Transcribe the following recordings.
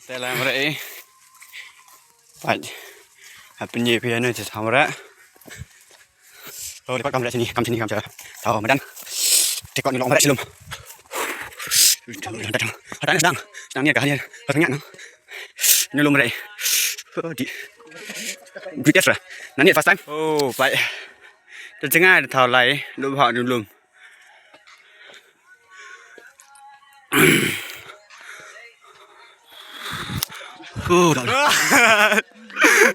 Saya lah mereka Pak penye piano je sama rak. Oh lepas kamu sini, kamu sini kamu je. Tahu madan. Tekok ni long mereka silum. Ada sedang ni agak hanya pertanyaan. Ni lum mereka. Oh di. Good effort. Nanti first time. Oh baik. Terdengar tahu lai lum hak lum. Oh,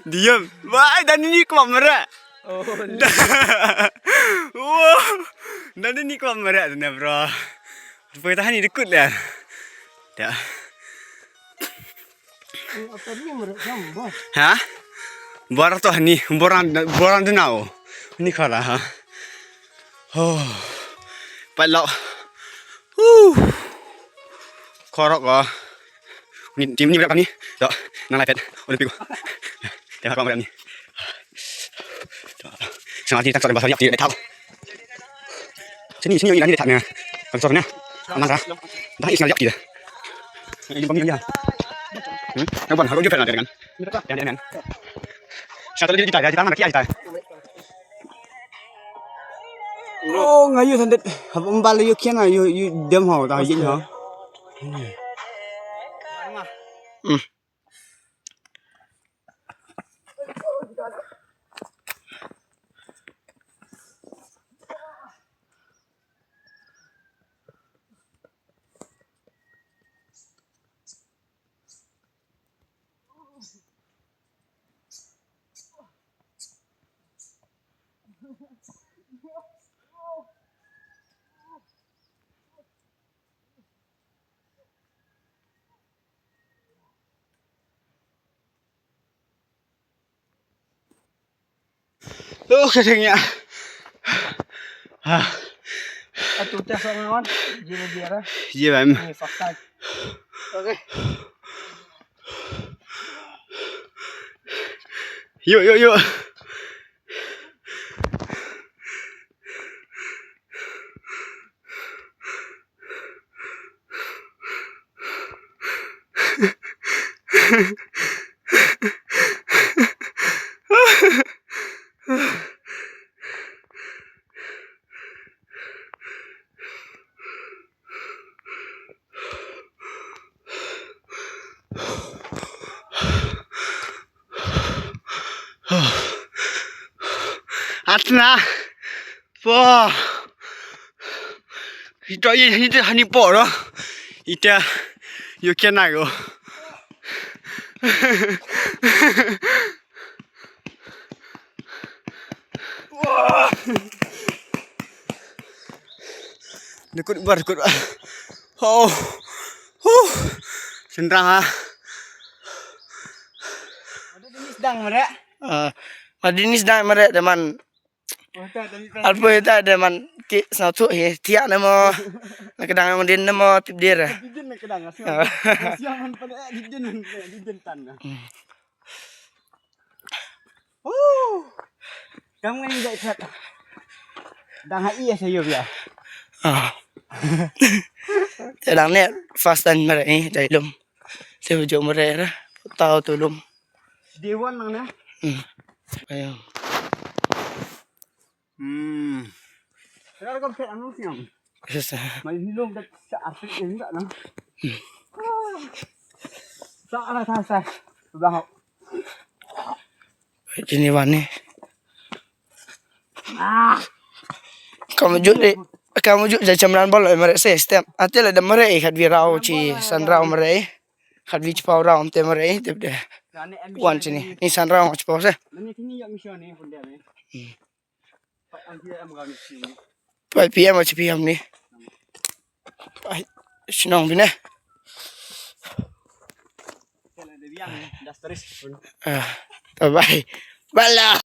diam. Wah, dan ini kamera. Oh. Wow. Dan ini kamera tu bro. Pertahan ni dekut dah. Dah. Apa ni merek sambah? Ha? Borang tu ni, borang tu nau. Ni kala ha. Oh. Palak. Korok ah. Ni tim ni berapa ni? Tak, nang iPad Olimpik. Tengok apa ni. Sengaja tak sampai bahasa dia tahu. Sini yang ini tak ni. Konsornya. Aman dah. Dah isi lagi dah. Ini pemilik dia. Yang bon, harus juga pernah dengan. Yang. Satu lagi kita mana kia kita. Oh, ngayu sandet. Apa mbal yu kian yu dem hau dah yin hau. Oh, katanya. Atu tes lawan, jira biara. Iya, Bang. Ni fakta. Okey. Yuk. Atna. Wah. Kita ini hani poro. Ita you can go. Wah. Dekut. Oh. Sendrang ah. Ada ni sedang merek. Madini sedang merek teman. Alpo itu teman ki sautu he tiak nama. Nak kedang mandin nama tip dia. Dijin nak kedang asal. Siang pada dijin tan. Kamu ni dak chat. Dang hai saya ya. Sedang ni fast dan merek ni dari lum. Saya bujuk merek lah. Tahu tu lum. Dewan nang ni. Ayo. Sekarang kau cek anu siang. Susah. Mai hilong dak artik ini tak nah. Salah saya. Sudah. Ini wani. Kamu juk jam bola merek sistem. Atil ada merek kat virau ci sanrau merek. Kat vi pau rau am te merek te de. Wan sini. Ni sanrau kat pau se. Ni kini yang mission ni pun dia ni. Pak anjir am gam sini. Pai PM kat PM ni. Pai senang bine. Kalau dia biang dah stress pun. Bye. Bala.